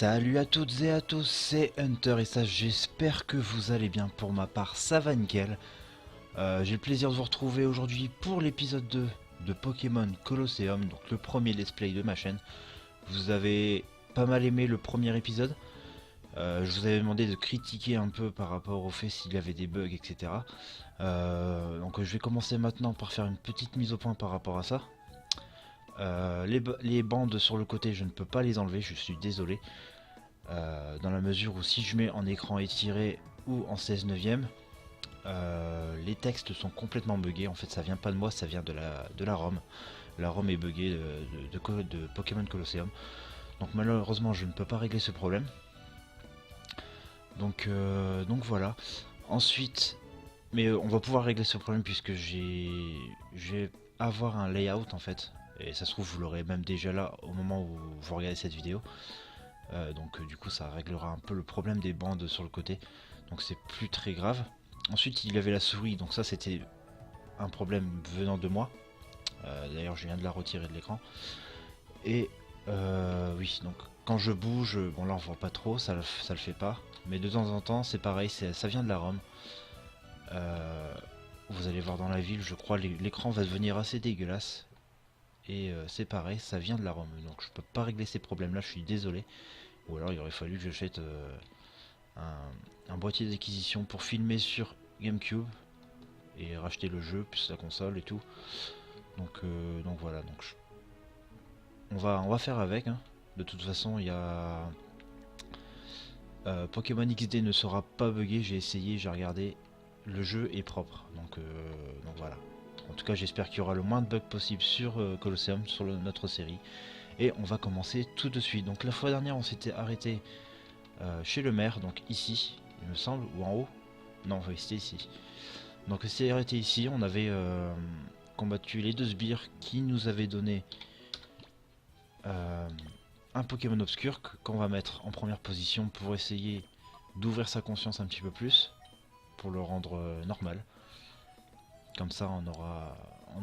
Salut à toutes et à tous, c'est Hunter et ça j'espère que vous allez bien. Pour ma part ça va nickel. J'ai le plaisir de vous retrouver aujourd'hui pour l'épisode 2 de Pokémon Colosseum, donc le premier let's play de ma chaîne. Vous avez pas mal aimé le premier épisode. Je vous avais demandé de critiquer un peu par rapport au fait s'il y avait des bugs, etc. Donc je vais commencer maintenant par faire une petite mise au point par rapport à ça. Les bandes sur le côté je ne peux pas les enlever, je suis désolé. Dans la mesure où si je mets en écran étiré ou en 16 neuvième, les textes sont complètement buggés. En fait ça vient pas de moi, ça vient de la ROM. La ROM est buggée de Pokémon Colosseum. Donc malheureusement je ne peux pas régler ce problème. Donc voilà. Ensuite, mais on va pouvoir régler ce problème puisque je vais avoir un layout en fait. Et ça se trouve vous l'aurez même déjà là au moment où vous regardez cette vidéo. Du coup ça réglera un peu le problème des bandes sur le côté. Donc c'est plus très grave. Ensuite il avait la souris, donc ça c'était un problème venant de moi. D'ailleurs je viens de la retirer de l'écran. Et oui, donc quand je bouge, bon là on voit pas trop, ça le fait pas. Mais de temps en temps c'est pareil, ça vient de la ROM. Vous allez voir dans la ville, je crois l'écran va devenir assez dégueulasse. Et c'est pareil, ça vient de la ROM. Donc je peux pas régler ces problèmes là, je suis désolé. Ou alors il aurait fallu que j'achète un boîtier d'acquisition pour filmer sur GameCube et racheter le jeu plus la console et tout. Donc voilà, on va faire avec, hein. De toute façon il y a Pokémon XD ne sera pas buggé, j'ai essayé, j'ai regardé, le jeu est propre, donc voilà. En tout cas j'espère qu'il y aura le moins de bugs possible sur Colosseum, sur notre série. Et on va commencer tout de suite. Donc la fois dernière on s'était arrêté chez le maire, donc ici, il me semble, ou en haut. Non, oui, c'était ici. Donc c'est arrêté ici, on avait combattu les deux sbires qui nous avaient donné un Pokémon obscur qu'on va mettre en première position pour essayer d'ouvrir sa conscience un petit peu plus, pour le rendre normal. Comme ça on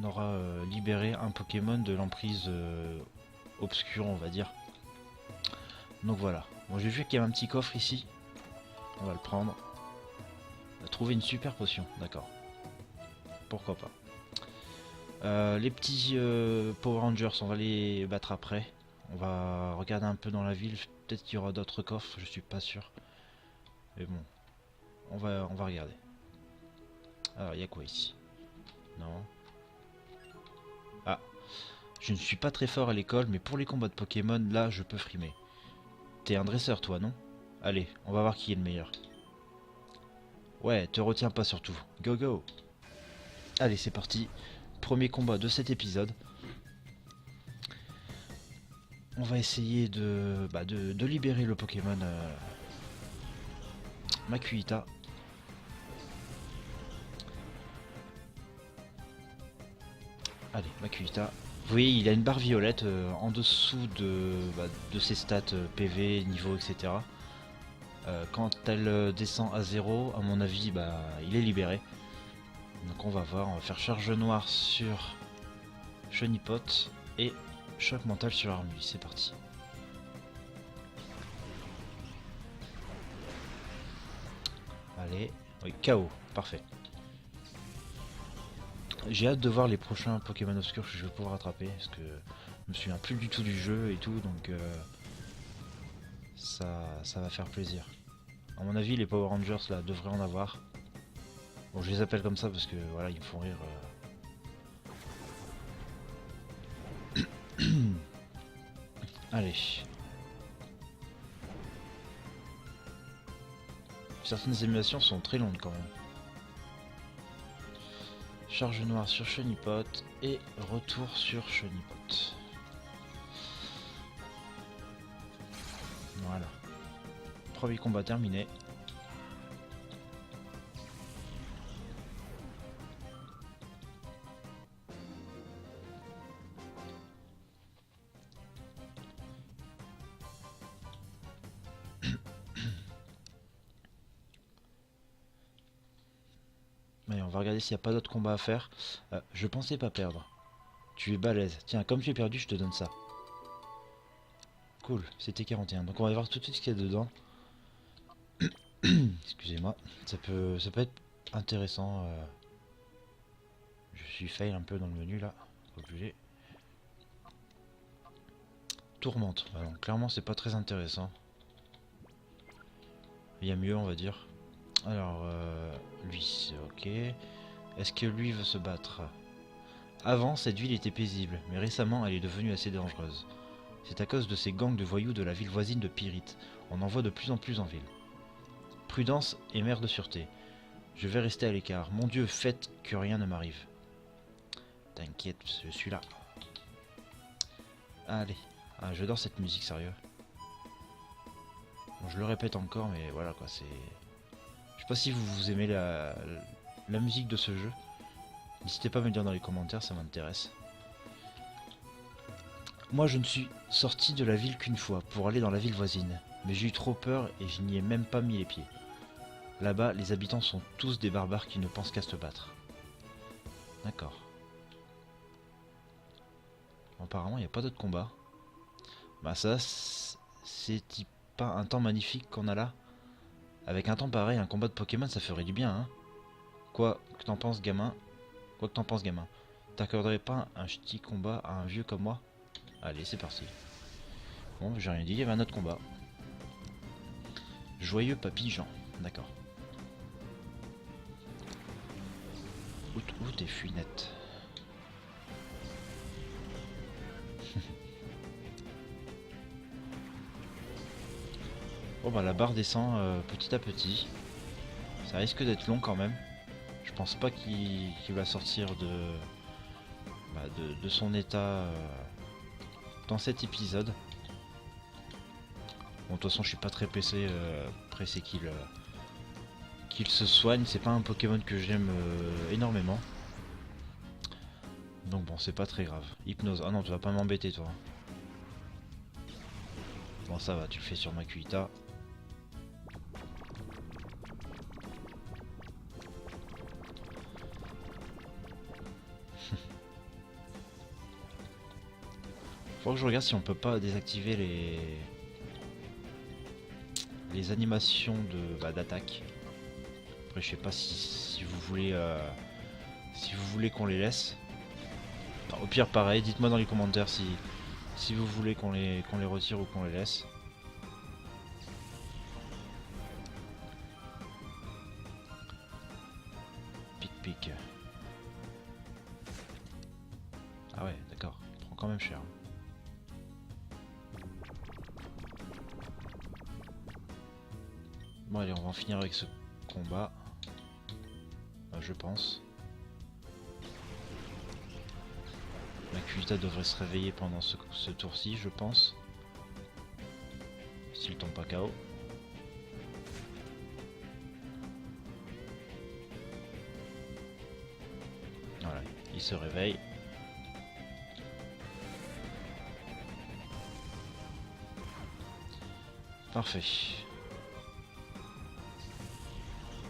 aura libéré un Pokémon de l'emprise obscure, on va dire. Donc voilà. Bon, j'ai vu qu'il y avait un petit coffre ici. On va le prendre. On a trouvé une super potion, d'accord. Pourquoi pas. Les petits Power Rangers, on va les battre après. On va regarder un peu dans la ville. Peut-être qu'il y aura d'autres coffres, je suis pas sûr. Mais bon, on va regarder. Alors, il y a quoi ici? Non. Ah, je ne suis pas très fort à l'école, mais pour les combats de Pokémon, là, je peux frimer. T'es un dresseur, toi, non? Allez, on va voir qui est le meilleur. Ouais, te retiens pas surtout. Go go! Allez, c'est parti. Premier combat de cet épisode. On va essayer de libérer le Pokémon Makuhita. Allez, Makuhita. Vous voyez, il a une barre violette en dessous de ses stats PV, niveau, etc. Quand elle descend à 0, à mon avis, il est libéré. Donc on va voir, on va faire charge noire sur Chonipot et choc mental sur Armui. C'est parti. Allez, oui, KO, parfait. J'ai hâte de voir les prochains Pokémon obscurs que je vais pouvoir attraper, parce que je me souviens plus du tout du jeu et tout, donc ça va faire plaisir. À mon avis, les Power Rangers là devraient en avoir. Bon, je les appelle comme ça parce que voilà, ils me font rire. Allez. Certaines animations sont très longues quand même. Charge noire sur Chonipot et retour sur Chonipot. Voilà. Premier combat terminé. Allez, on va regarder s'il n'y a pas d'autres combats à faire. Je pensais pas perdre. Tu es balèze. Tiens, comme tu es perdu, je te donne ça. Cool, c'était 41. Donc on va voir tout de suite ce qu'il y a dedans. Excusez-moi. Ça peut être intéressant. Je suis fail un peu dans le menu là. Obligé. Tourmente. Alors, clairement c'est pas très intéressant. Il y a mieux on va dire. Alors lui c'est ok. Est-ce que lui veut se battre? Avant cette ville était paisible, mais récemment elle est devenue assez dangereuse. C'est à cause de ces gangs de voyous de la ville voisine de Pyrite. On en voit de plus en plus en ville. Prudence et mère de sûreté. Je vais rester à l'écart. Mon Dieu, faites que rien ne m'arrive. T'inquiète, je suis là. Allez. Ah, j'adore cette musique, sérieux. Bon, je le répète encore, mais voilà quoi, c'est... Je sais pas si vous aimez la musique de ce jeu. N'hésitez pas à me le dire dans les commentaires, ça m'intéresse. Moi, je ne suis sorti de la ville qu'une fois, pour aller dans la ville voisine. Mais j'ai eu trop peur et je n'y ai même pas mis les pieds. Là-bas, les habitants sont tous des barbares qui ne pensent qu'à se battre. D'accord. Apparemment, il n'y a pas d'autres combats. Bah ça, c'est pas un temps magnifique qu'on a là. Avec un temps pareil, un combat de Pokémon, ça ferait du bien, hein. Quoi que t'en penses, gamin? Quoi que t'en penses, gamin? T'accorderais pas un petit combat à un vieux comme moi? Allez, c'est parti. Bon, j'ai rien dit, il y avait un autre combat. Joyeux papy Jean, d'accord. Où t'es fuinette? Bon bah la barre descend petit à petit. Ça risque d'être long quand même. Je pense pas qu'il va sortir de son état dans cet épisode. Bon de toute façon je suis pas très pressé qu'il se soigne. C'est pas un Pokémon que j'aime énormément. Donc bon c'est pas très grave. Hypnose. Ah non tu vas pas m'embêter toi. Bon ça va, tu le fais sur Makuhita. Faut que je regarde si on peut pas désactiver les animations d'attaque. Après je sais pas si vous voulez qu'on les laisse. Au pire pareil, dites-moi dans les commentaires si vous voulez qu'on les retire ou qu'on les laisse. Pic. Ah ouais, d'accord. Il prend quand même cher. Bon allez, on va en finir avec ce combat. Je pense. Makuhita devrait se réveiller pendant ce tour-ci, je pense. S'il tombe pas KO. Voilà, il se réveille. Parfait.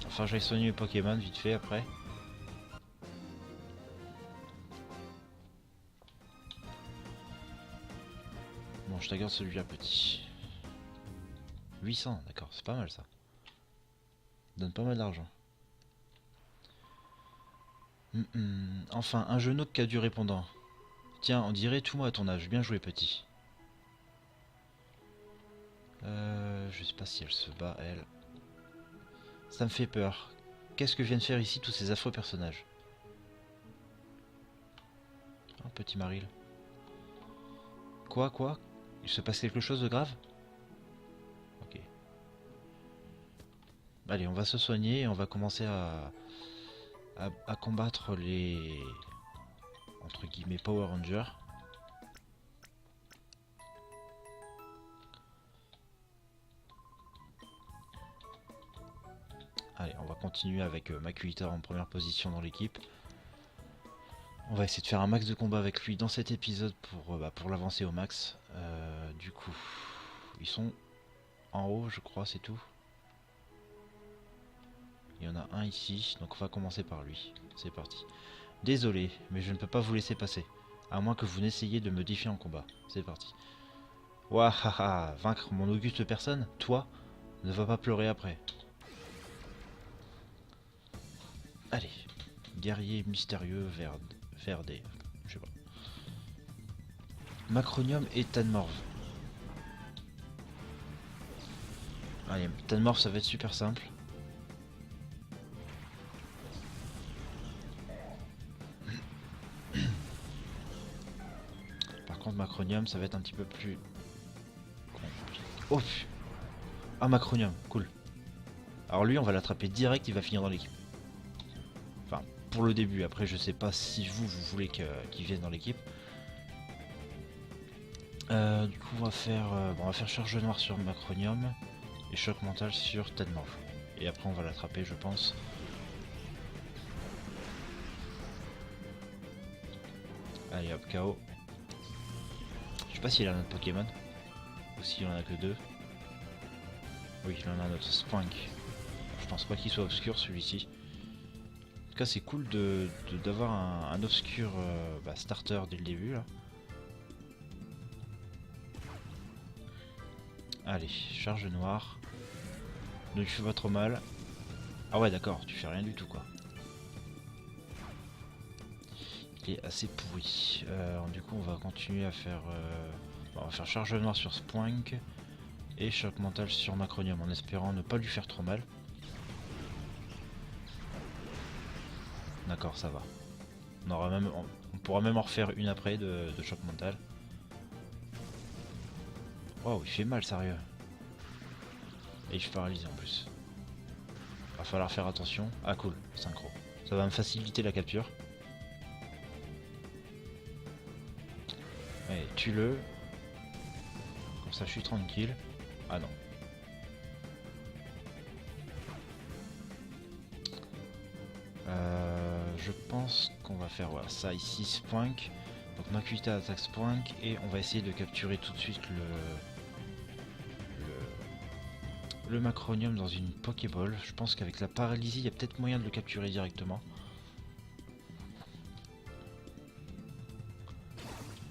Enfin, je vais soigner mes Pokémon vite fait après. Bon, je te garde celui-là petit. 800, d'accord, c'est pas mal ça. Donne pas mal d'argent. Enfin, un genou qui a du répondant. Tiens, on dirait tout moi à ton âge. Bien joué, petit. Je sais pas si elle se bat, elle. Ça me fait peur. Qu'est-ce que viennent faire ici tous ces affreux personnages? Oh, petit Maril. Quoi? Il se passe quelque chose de grave? Ok. Allez, on va se soigner et on va commencer à combattre les... entre guillemets Power Rangers. Allez, on va continuer avec Makuhita en première position dans l'équipe. On va essayer de faire un max de combat avec lui dans cet épisode pour l'avancer au max. Du coup, ils sont en haut, je crois, c'est tout. Il y en a un ici, donc on va commencer par lui. C'est parti. Désolé, mais je ne peux pas vous laisser passer. À moins que vous n'essayiez de me défier en combat. C'est parti. Wahaha, vaincre mon auguste personne, toi, ne va pas pleurer après. Allez, guerrier mystérieux Verdé, je sais pas. Macronium et Tanmorph. Allez, Tanmorph ça va être super simple. Par contre Macronium ça va être un petit peu plus compliqué. Oh, ah Macronium, cool. Alors lui on va l'attraper direct, il va finir dans l'équipe. Enfin, pour le début, après je sais pas si vous voulez qu'il vienne dans l'équipe. Du coup on va faire charge noire sur Macronium et choc mental sur Tanmorph. Et après on va l'attraper je pense. Allez hop, KO. Je sais pas s'il a un autre Pokémon. Ou s'il en a que deux. Oui, il en a un autre, Spunk. Je pense pas qu'il soit obscur celui-ci. En tout cas c'est cool d'avoir un obscur starter dès le début là. Allez, charge noire. Ne lui fais pas trop mal. Ah ouais d'accord, tu fais rien du tout quoi. Il est assez pourri. Du coup on va continuer à faire... on va faire charge noire sur Spunk. Et choc mental sur Macronium en espérant ne pas lui faire trop mal. D'accord, ça va. On pourra même en refaire une après de choc mental. Waouh, il fait mal sérieux. Et il fait paralysé en plus. Va falloir faire attention. Ah cool, synchro. Ça va me faciliter la capture. Allez, tue-le. Comme ça je suis tranquille. Ah non. Je pense qu'on va faire voilà, ça ici, Spunk. Donc Makuhita attaque Spunk et on va essayer de capturer tout de suite le Macronium dans une Pokéball. Je pense qu'avec la paralysie, il y a peut-être moyen de le capturer directement.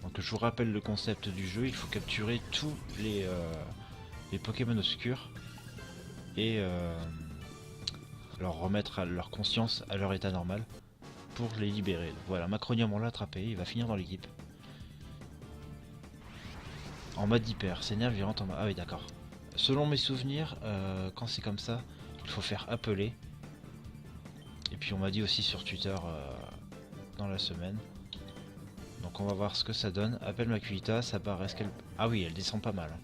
Donc je vous rappelle le concept du jeu, il faut capturer tous les Pokémon obscurs et leur remettre à leur conscience à leur état normal pour les libérer. Donc voilà, Macronium on l'a attrapé, il va finir dans l'équipe. En mode hyper, ses nerfs ils rentrent en mode... Ah oui d'accord. Selon mes souvenirs, quand c'est comme ça, il faut faire appeler. Et puis on m'a dit aussi sur Twitter dans la semaine. Donc on va voir ce que ça donne. Appelle Makuhita, ça part, est-ce qu'elle... Ah oui, elle descend pas mal.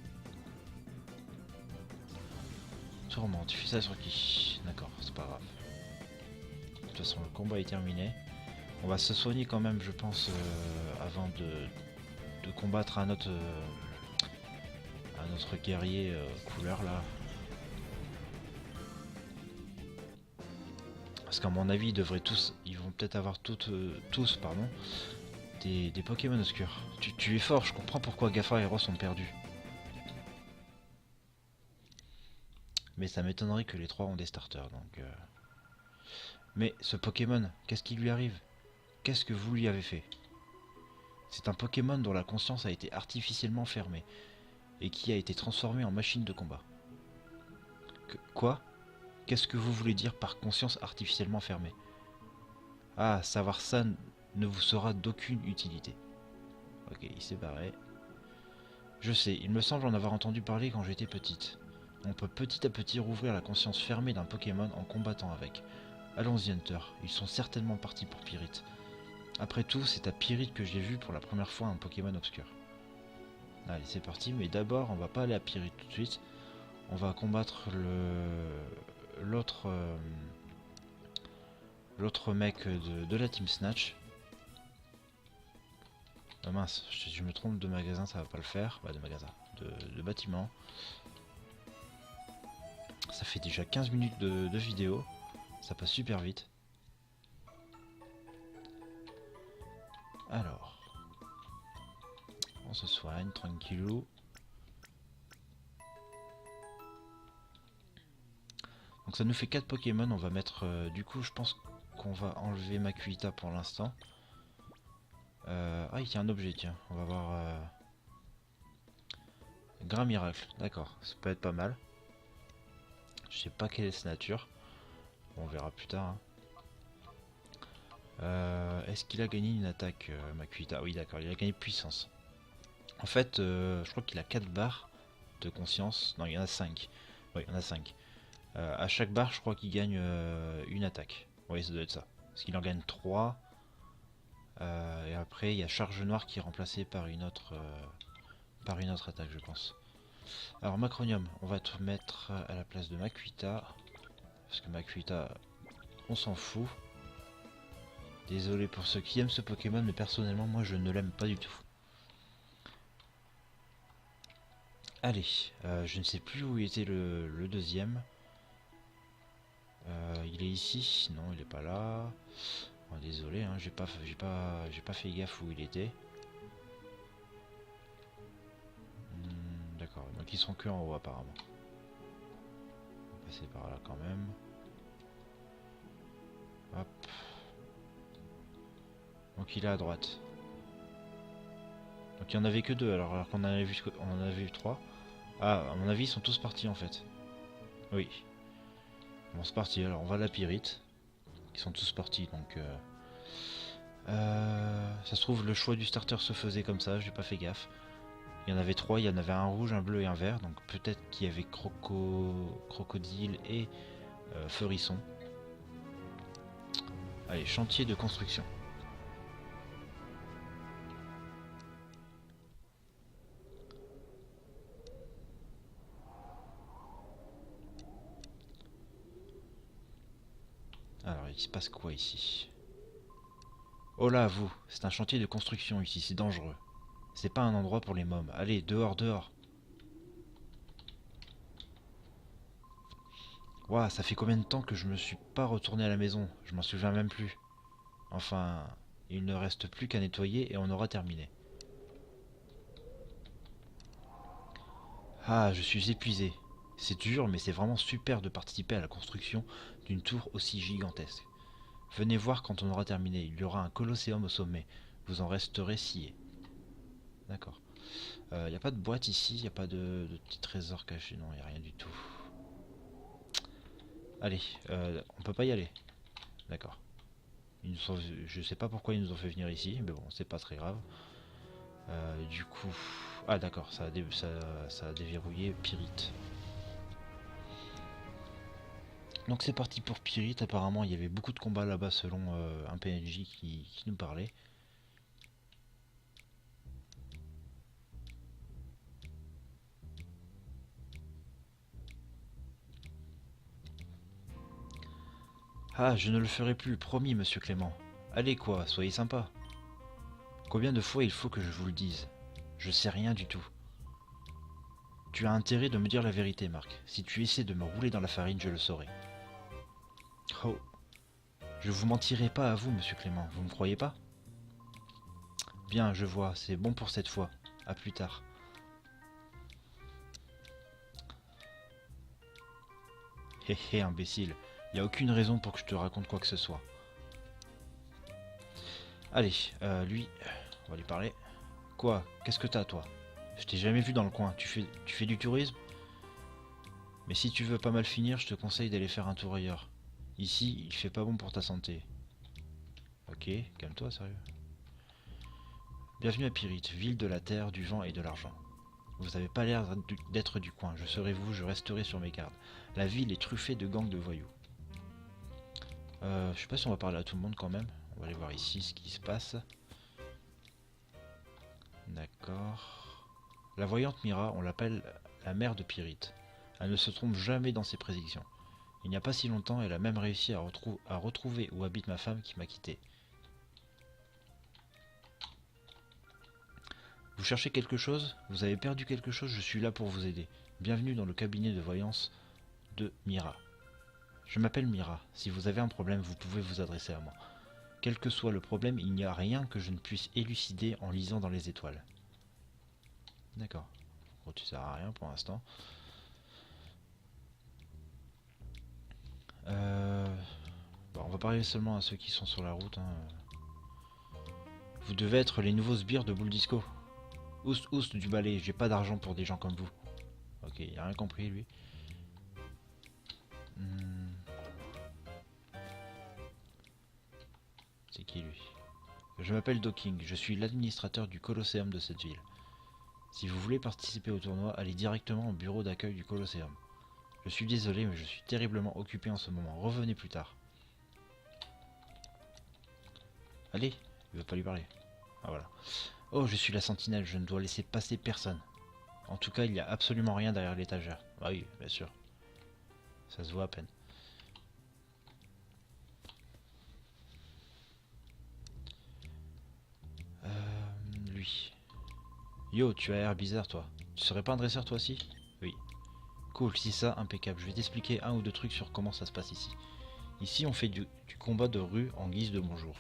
Tourment, tu fais ça sur qui? D'accord, c'est pas grave. De toute façon, le combat est terminé. On va se soigner quand même, je pense, avant de combattre un autre guerrier couleur là. Parce qu'à mon avis, ils vont peut-être avoir tous, pardon, des Pokémon obscurs. Tu es fort, je comprends pourquoi Gafar et Ross ont perdu. Mais ça m'étonnerait que les trois ont des starters, donc... Mais ce Pokémon, qu'est-ce qui lui arrive? Qu'est-ce que vous lui avez fait? C'est un Pokémon dont la conscience a été artificiellement fermée, et qui a été transformé en machine de combat. Quoi? Qu'est-ce que vous voulez dire par conscience artificiellement fermée? Ah, savoir ça ne vous sera d'aucune utilité. Ok, il s'est barré. Je sais, il me semble en avoir entendu parler quand j'étais petite. On peut petit à petit rouvrir la conscience fermée d'un Pokémon en combattant avec. Allons-y Hunter, ils sont certainement partis pour Pyrite. Après tout, c'est à Pyrite que j'ai vu pour la première fois un Pokémon obscur. Allez, c'est parti, mais d'abord, on va pas aller à Pyrite tout de suite. On va combattre l'autre mec de la Team Snatch. Ah mince, je me trompe de magasin, ça va pas le faire. Bah de magasin, de bâtiment. Ça fait déjà 15 minutes de vidéo. Ça passe super vite. Alors. On se soigne, tranquillou. Donc ça nous fait 4 Pokémon. On va mettre... du coup, je pense qu'on va enlever Makuhita pour l'instant. Ah, il y a un objet, tiens. On va voir... Grain miracle, d'accord, ça peut être pas mal. Je sais pas quelle est sa nature. Bon, on verra plus tard. Hein. Est-ce qu'il a gagné une attaque, Makuhita? Oui, d'accord, il a gagné puissance. En fait, je crois qu'il a 4 barres de conscience. Non, il y en a 5. Oui, il y en a 5. À chaque barre, je crois qu'il gagne une attaque. Oui, ça doit être ça. Parce qu'il en gagne 3. Et après, il y a charge noire qui est remplacée par une autre attaque, je pense. Alors, Macronium, on va te mettre à la place de Makuhita. Parce que Makuhita, on s'en fout. Désolé pour ceux qui aiment ce Pokémon, mais personnellement, moi, je ne l'aime pas du tout. Allez, je ne sais plus où était le deuxième. Il est ici? Non, il est pas là. Oh, désolé, hein, j'ai pas fait gaffe où il était. D'accord, donc ils sont que en haut apparemment. On va passer par là quand même. Hop. Donc il est à droite. Donc il n'y en avait que deux alors qu'on en avait vu trois. Ah, à mon avis ils sont tous partis en fait. Oui. Bon c'est parti, alors on va à la Pyrite. Ils sont tous partis donc... ça se trouve le choix du starter se faisait comme ça, j'ai pas fait gaffe. Il y en avait trois, il y en avait un rouge, un bleu et un vert. Donc peut-être qu'il y avait Crocodile et Feurisson. Allez, chantier de construction. Alors il se passe quoi ici? Oh là, vous, c'est un chantier de construction ici, c'est dangereux. C'est pas un endroit pour les mômes. Allez, dehors, dehors. Ouah, ça fait combien de temps que je me suis pas retourné à la maison? Je m'en souviens même plus. Enfin, il ne reste plus qu'à nettoyer et on aura terminé. Ah, je suis épuisé. C'est dur, mais c'est vraiment super de participer à la construction d'une tour aussi gigantesque. Venez voir quand on aura terminé. Il y aura un colosséum au sommet. Vous en resterez sciés. D'accord. Il n'y a pas de boîte ici, il n'y a pas de petit trésor caché. Non, il n'y a rien du tout. Allez, on peut pas y aller. D'accord. Je sais pas pourquoi ils nous ont fait venir ici, mais bon, c'est pas très grave. Du coup... Ah d'accord, ça a déverrouillé Pyrite. Donc c'est parti pour Pyrite. Apparemment, il y avait beaucoup de combats là-bas selon un PNJ qui nous parlait. Ah, je ne le ferai plus, promis, monsieur Clément. Allez quoi, soyez sympa. Combien de fois il faut que je vous le dise? Je sais rien du tout. Tu as intérêt de me dire la vérité, Marc. Si tu essaies de me rouler dans la farine, je le saurai. Oh, je vous mentirai pas à vous, monsieur Clément, vous me croyez pas? Bien, je vois, c'est bon pour cette fois. À plus tard. Hé hé, imbécile. Y a aucune raison pour que je te raconte quoi que ce soit. Allez, lui, on va lui parler. Quoi? Qu'est-ce que t'as, toi? Je t'ai jamais vu dans le coin. Tu fais du tourisme? Mais si tu veux pas mal finir, je te conseille d'aller faire un tour ailleurs. Ici, il fait pas bon pour ta santé. Ok, calme-toi, sérieux. Bienvenue à Pyrite, ville de la terre, du vent et de l'argent. Vous avez pas l'air d'être du coin. Je serai vous, je resterai sur mes gardes. La ville est truffée de gangs de voyous. Je sais pas si on va parler à tout le monde quand même. On va aller voir ici ce qui se passe. D'accord. La voyante Mira, on l'appelle la mère de Pyrite. Elle ne se trompe jamais dans ses prédictions. Il n'y a pas si longtemps, elle a même réussi à retrouver où habite ma femme qui m'a quitté. Vous cherchez quelque chose? Vous avez perdu quelque chose? Je suis là pour vous aider. Bienvenue dans le cabinet de voyance de Mira. Je m'appelle Mira. Si vous avez un problème, vous pouvez vous adresser à moi. Quel que soit le problème, il n'y a rien que je ne puisse élucider en lisant dans les étoiles. D'accord. Bon, tu sers à rien pour l'instant. Bon, on va parler seulement à ceux qui sont sur la route. Hein. Vous devez être les nouveaux sbires de Boule Disco. Oust, oust du balai, j'ai pas d'argent pour des gens comme vous. Ok, il a rien compris lui. Hmm. C'est qui lui? Je m'appelle Docking, je suis l'administrateur du Colosseum de cette ville. Si vous voulez participer au tournoi, allez directement au bureau d'accueil du Colosseum. Je suis désolé, mais je suis terriblement occupé en ce moment. Revenez plus tard. Allez, il veut pas lui parler. Ah voilà. Oh, je suis la sentinelle, je ne dois laisser passer personne. En tout cas, il n'y a absolument rien derrière l'étagère. Ah oui, bien sûr. Ça se voit à peine. Lui. Yo, tu as l'air bizarre toi. Tu serais pas un dresseur toi aussi? Oui. Cool, si ça, impeccable. Je vais t'expliquer un ou deux trucs sur comment ça se passe ici. Ici, on fait du combat de rue en guise de bonjour.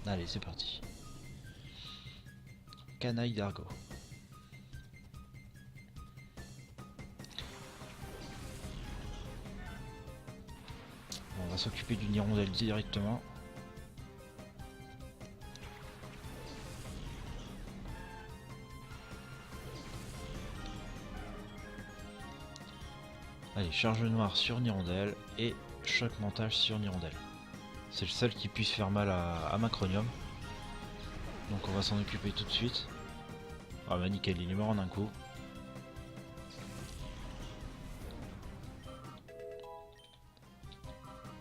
Allez, c'est parti. Canaille d'argot. On va s'occuper d'une hirondelle directement. Allez, charge noire sur Nirondelle et choc mental sur Nirondelle. C'est le seul qui puisse faire mal à Macronium. Donc on va s'en occuper tout de suite. Ah bah nickel, il est mort en un coup.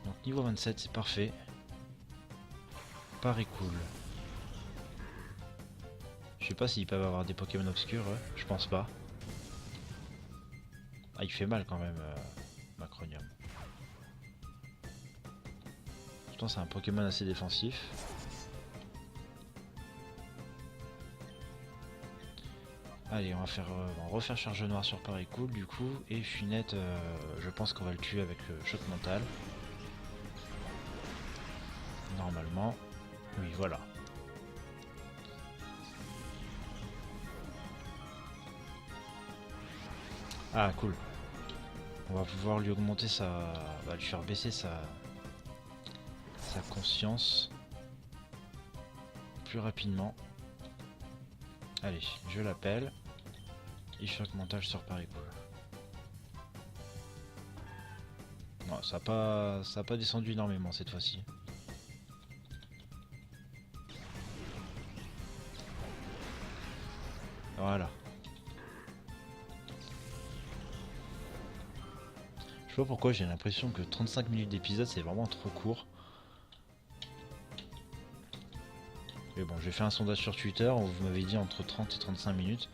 Donc niveau 27, c'est parfait. Pareil cool. Je sais pas s'ils peuvent avoir des Pokémon obscurs, je pense pas. Ah, il fait mal quand même, Macronium. Pourtant c'est un Pokémon assez défensif. Allez, on va refaire charge noire sur Pareil cool du coup. Et Funette, je pense qu'on va le tuer avec le choc mental. Normalement. Oui, voilà. Ah, cool. On va pouvoir lui augmenter sa... On va lui faire baisser sa conscience plus rapidement. Allez, je l'appelle. Et choc mental sur Pareil cool. Non, ça a pas descendu énormément cette fois-ci. Voilà. Je sais pas pourquoi j'ai l'impression que 35 minutes d'épisode c'est vraiment trop court. Mais bon, j'ai fait un sondage sur Twitter, vous m'avez dit entre 30 et 35 minutes.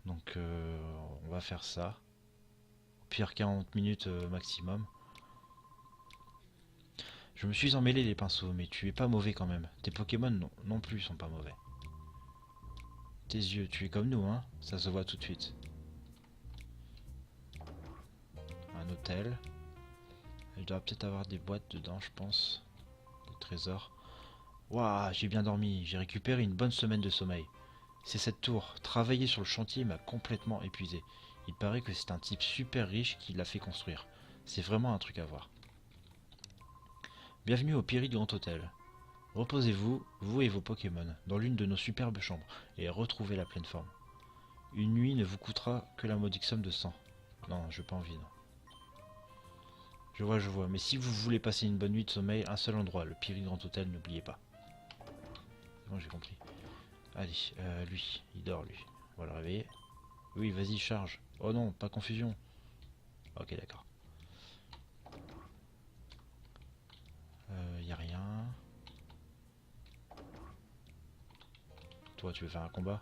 Donc on va faire ça. Au pire 40 minutes maximum. Je me suis emmêlé les pinceaux, mais tu es pas mauvais quand même. Tes Pokémon non plus sont pas mauvais. Tes yeux, tu es comme nous, hein? Ça se voit tout de suite. Un hôtel. Il doit peut-être avoir des boîtes dedans, je pense. Des trésors. Waouh, j'ai bien dormi. J'ai récupéré une bonne semaine de sommeil. C'est cette tour. Travailler sur le chantier m'a complètement épuisé. Il paraît que c'est un type super riche qui l'a fait construire. C'est vraiment un truc à voir. Bienvenue au Piri Grand Hôtel. Reposez-vous, vous et vos Pokémon, dans l'une de nos superbes chambres, et retrouvez la pleine forme. Une nuit ne vous coûtera que la modique somme de 100. Non, j'ai pas envie, non. Je vois, mais si vous voulez passer une bonne nuit de sommeil, un seul endroit, le Piri Grand Hôtel, n'oubliez pas. C'est bon, j'ai compris. Allez, lui, il dort, lui. On va le réveiller. Oui, vas-y, charge. Oh non, pas confusion. Ok, d'accord. Y a rien. Toi, tu veux faire un combat?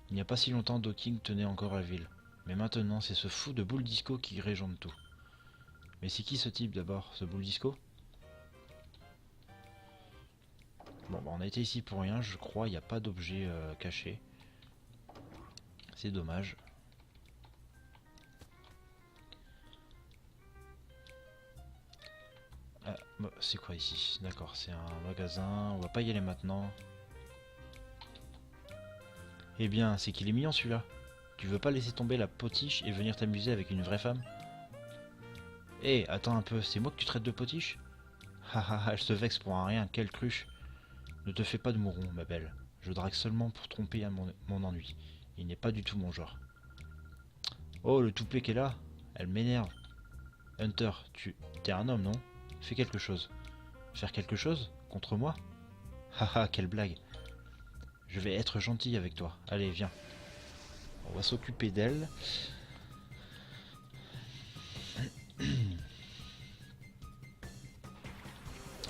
Il n'y a pas si longtemps, Docking tenait encore la ville. Mais maintenant, c'est ce fou de boule disco qui régente tout. Mais c'est qui ce type d'abord, ce boule disco? Bon, bah, on a été ici pour rien, je crois. Il n'y a pas d'objet caché. C'est dommage. Ah, bah, c'est quoi ici? D'accord, c'est un magasin. On va pas y aller maintenant. Eh bien, c'est qu'il est mignon celui-là. Tu veux pas laisser tomber la potiche et venir t'amuser avec une vraie femme? Eh, attends un peu, c'est moi que tu traites de potiche? Hahaha, elle se vexe pour un rien, quelle cruche. Ne te fais pas de mouron, ma belle. Je drague seulement pour tromper à mon ennui. Il n'est pas du tout mon genre. Oh, le toupet qui est là, elle m'énerve. Hunter, t'es un homme, non? Fais quelque chose. Faire quelque chose? Contre moi? Haha, quelle blague. Je vais être gentil avec toi. Allez, viens. On va s'occuper d'elle.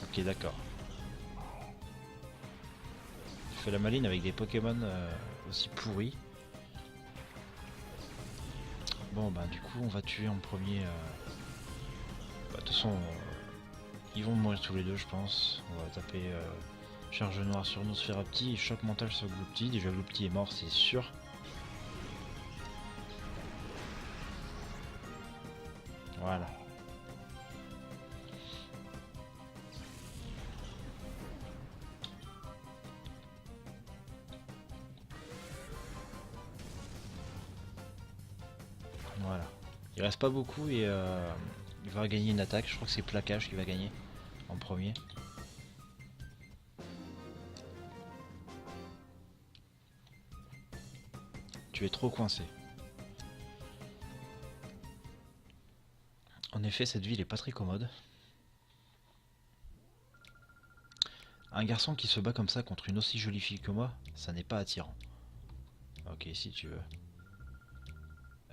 Ok, d'accord. Tu fais la maline avec des Pokémon aussi pourris. Bon, bah du coup, on va tuer en premier... Bah, de toute façon, ils vont mourir tous les deux, je pense. On va taper charge noire sur Nosferapti et choc mental sur Gloupti. Déjà, Gloupti est mort, c'est sûr. Voilà. Voilà. Il reste pas beaucoup et il va gagner une attaque. Je crois que c'est Plaquage qui va gagner en premier. Tu es trop coincé. En effet, cette ville est pas très commode. Un garçon qui se bat comme ça contre une aussi jolie fille que moi, ça n'est pas attirant. Ok, si tu veux.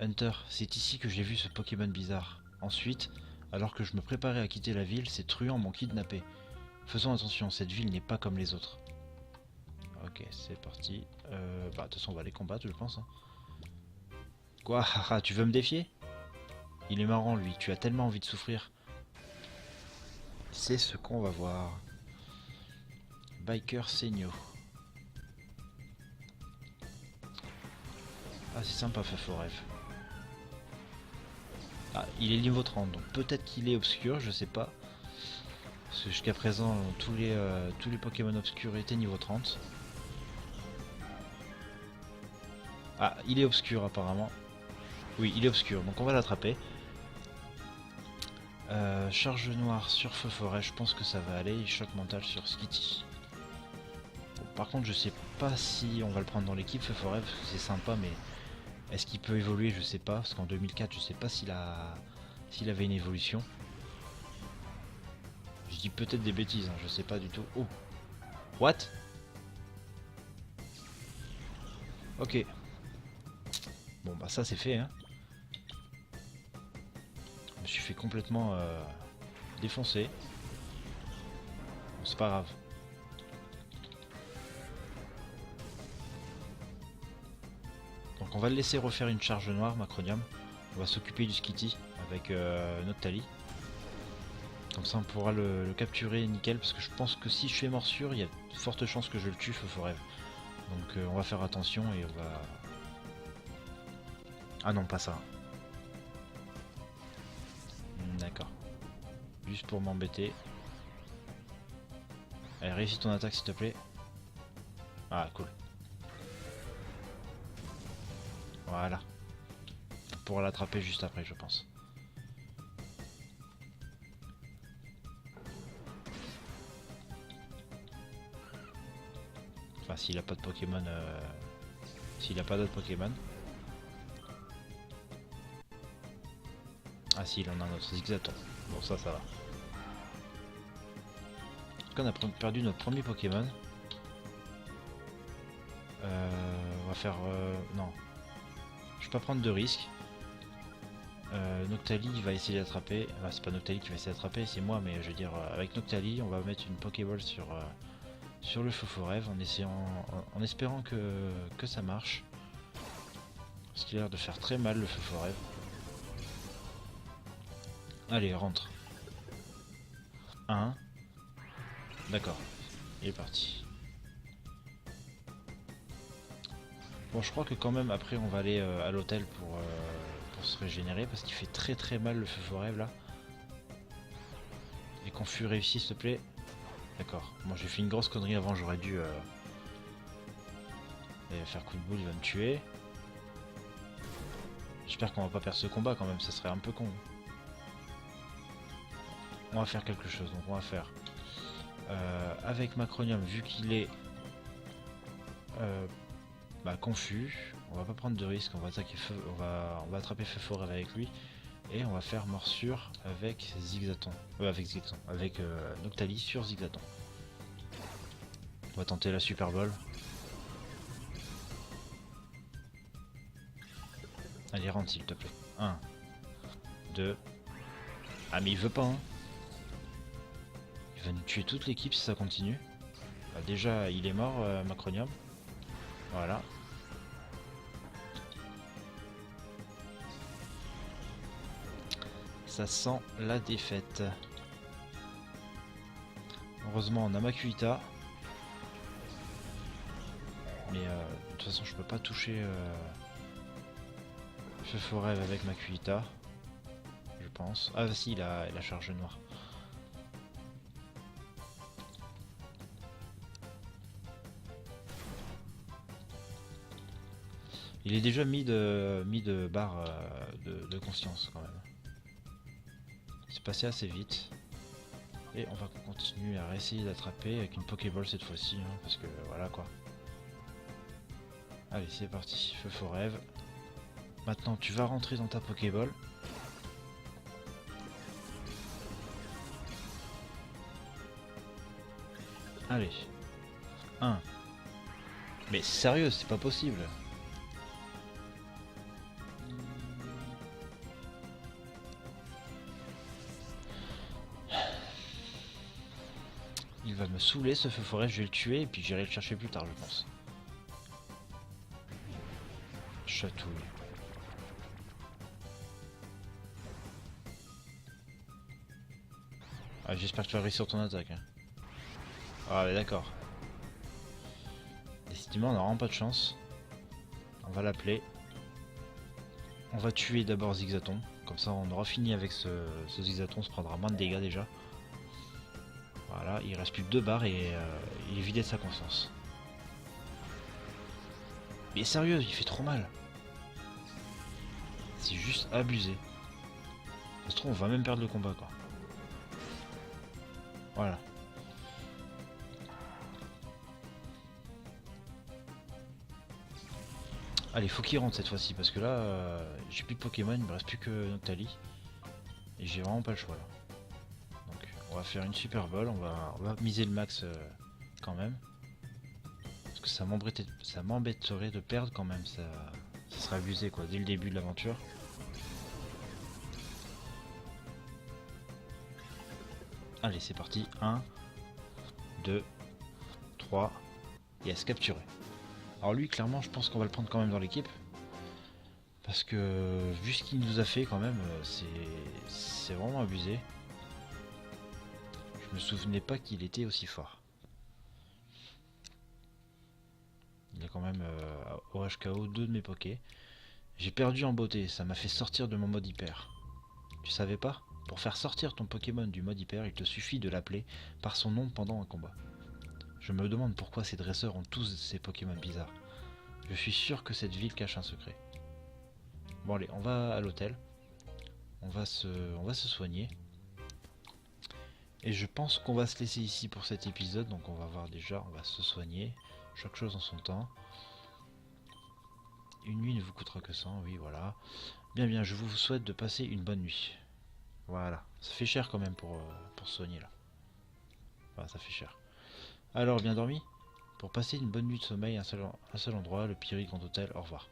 Hunter, c'est ici que j'ai vu ce Pokémon bizarre. Ensuite, alors que je me préparais à quitter la ville, ces truands m'ont kidnappé. Faisons attention, cette ville n'est pas comme les autres. Ok, c'est parti. Bah, de toute façon, on va les combattre, je pense. Hein. Quoi? Haha, tu veux me défier? Il est marrant, lui. Tu as tellement envie de souffrir. C'est ce qu'on va voir. Biker Senyo. Ah, c'est sympa, Faforef. Ah, il est niveau 30, donc peut-être qu'il est obscur, je sais pas. Parce que jusqu'à présent, tous les Pokémon obscurs étaient niveau 30. Ah, il est obscur apparemment. Oui, il est obscur, donc on va l'attraper. Charge noire sur Feu Forêt, je pense que ça va aller. Et choc mental sur Skitty. Bon, par contre, je sais pas si on va le prendre dans l'équipe Feu Forêt, parce que c'est sympa, mais est-ce qu'il peut évoluer? Je sais pas, parce qu'en 2004, je sais pas s'il avait une évolution. Je dis peut-être des bêtises, hein, je sais pas du tout. Oh! What? Ok. Bon bah ça c'est fait, hein. Je me suis fait complètement défoncer. Bon, c'est pas grave. Donc on va le laisser refaire une charge noire, Macronium. On va s'occuper du Skitty avec Noctali. Comme ça on pourra le capturer nickel, parce que je pense que si je fais morsure, il y a de fortes chances que je le tue Feu-Forêt. Donc on va faire attention et on va... Ah non, pas ça. D'accord. Juste pour m'embêter. Allez, réussis ton attaque s'il te plaît. Ah, cool. Voilà. On pourra l'attraper juste après, je pense. Enfin, s'il a pas de Pokémon... S'il a pas d'autres Pokémon. Ah si, il en a un autre, Zigzaton. Bon, ça va. On a perdu notre premier Pokémon. On va faire... non. Je vais pas prendre de risques. Noctali va essayer d'attraper. Enfin, c'est pas Noctali qui va essayer d'attraper, c'est moi, mais je veux dire, avec Noctali, on va mettre une Pokéball sur le Feu-Forêt en espérant que ça marche. Parce qu'il a l'air de faire très mal le Feu-Forêt. Allez, rentre. 1. D'accord. Il est parti. Bon, je crois que quand même, après, on va aller à l'hôtel pour se régénérer. Parce qu'il fait très très mal le Feu-Forêt, là. Et qu'on fût réussi, s'il te plaît. D'accord. Bon, j'ai fait une grosse connerie avant, j'aurais dû faire coup de boule, il va me tuer. J'espère qu'on va pas perdre ce combat quand même, ça serait un peu con. On va faire quelque chose, donc on va faire avec Macronium, vu qu'il est confus, on va pas prendre de risque, on va attaquer feu, on va attraper feu forêt avec lui. Et on va faire morsure avec Zigzaton. Avec Noctali sur Zigzaton. On va tenter la Super Bowl. Allez, rentre s'il te plaît. 1, 2. Ah mais il veut pas hein. Il va nous tuer toute l'équipe si ça continue. Bah, déjà il est mort Macronium. Voilà. Ça sent la défaite. Heureusement on a Makuhita. Mais de toute façon je peux pas toucher Feu Forêt avec Makuhita. Je pense. Ah si il a la charge noire. Il est déjà mis de barre de conscience quand même. C'est passé assez vite. Et on va continuer à réessayer d'attraper avec une Pokéball cette fois-ci, hein, parce que voilà quoi. Allez, c'est parti, Feu Forêt. Maintenant, tu vas rentrer dans ta Pokéball. Allez. 1. Mais sérieux, c'est pas possible. Il va me saouler ce Feu Forêt, je vais le tuer et puis j'irai le chercher plus tard je pense. Chatouille. Ah, j'espère que tu vas réussir ton attaque. Hein. Ah ouais, d'accord. Décidément on n'a vraiment pas de chance. On va l'appeler. On va tuer d'abord Zigzaton. Comme ça on aura fini avec ce Zigzaton, on se prendra moins de dégâts déjà. Voilà, il reste plus que 2 barres et il est vidé de sa conscience. Mais sérieux, il fait trop mal. C'est juste abusé. Ça se trouve, on va même perdre le combat quoi. Voilà. Allez, faut qu'il rentre cette fois-ci parce que là, j'ai plus de Pokémon, il me reste plus que Noctali. Et j'ai vraiment pas le choix là. Donc, on va faire une Super Bowl, on va miser le max quand même. Parce que ça m'embêterait de perdre quand même, ça serait abusé quoi, dès le début de l'aventure. Allez, c'est parti. 1, 2, 3. Yes, capturé. Alors lui, clairement, je pense qu'on va le prendre quand même dans l'équipe. Parce que, vu ce qu'il nous a fait quand même, c'est vraiment abusé. Je me souvenais pas qu'il était aussi fort. Il a quand même au HKO 2 de mes Pokés. J'ai perdu en beauté, ça m'a fait sortir de mon mode hyper. Tu savais pas? Pour faire sortir ton Pokémon du mode hyper, il te suffit de l'appeler par son nom pendant un combat. Je me demande pourquoi ces dresseurs ont tous ces Pokémon bizarres. Je suis sûr que cette ville cache un secret. Bon allez, on va à l'hôtel. On va se soigner. Et je pense qu'on va se laisser ici pour cet épisode. Donc on va voir déjà, on va se soigner. Chaque chose en son temps. Une nuit ne vous coûtera que 100, oui voilà. Bien, je vous souhaite de passer une bonne nuit. Voilà, ça fait cher quand même pour se soigner là. Voilà, ça fait cher. Alors, bien dormi? Pour passer une bonne nuit de sommeil, un seul endroit, le Piri Grand Hôtel, au revoir.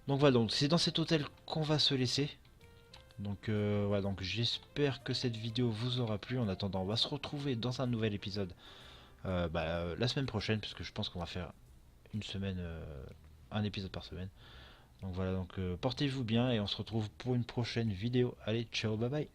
Donc voilà, donc c'est dans cet hôtel qu'on va se laisser. Donc voilà, donc j'espère que cette vidéo vous aura plu. En attendant, on va se retrouver dans un nouvel épisode la semaine prochaine, puisque je pense qu'on va faire une semaine, un épisode par semaine. Donc voilà, donc portez-vous bien et on se retrouve pour une prochaine vidéo. Allez, ciao, bye bye.